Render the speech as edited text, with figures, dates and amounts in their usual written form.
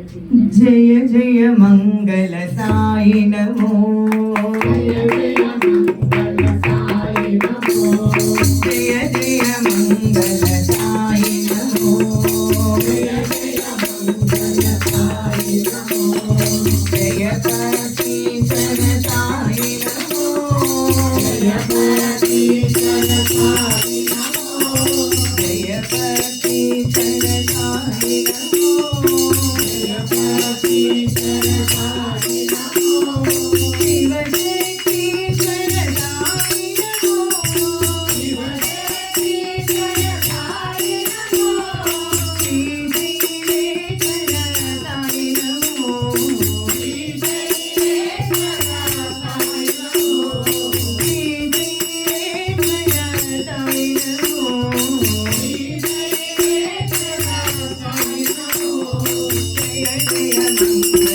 जय जय मंगल साई नमो, जय जय मंगल साई नमो, जय जय मंगल साई नमो, जय जय मंगल साई नमो, जय पतिचर साई नमो, जय पतिचर साई नमो, जय पतिचर साई नमो, जय पतिचर साई नमो, शिव शक्तीचर साई नमो, शिव शक्तीचर साई नमो, श्री देवेश्वर साई नमो, श्री देवेश्वर साई नमो, श्री देवेश्वर साई नमो, श्री देवेश्वर साई नमो, जय जय मंगल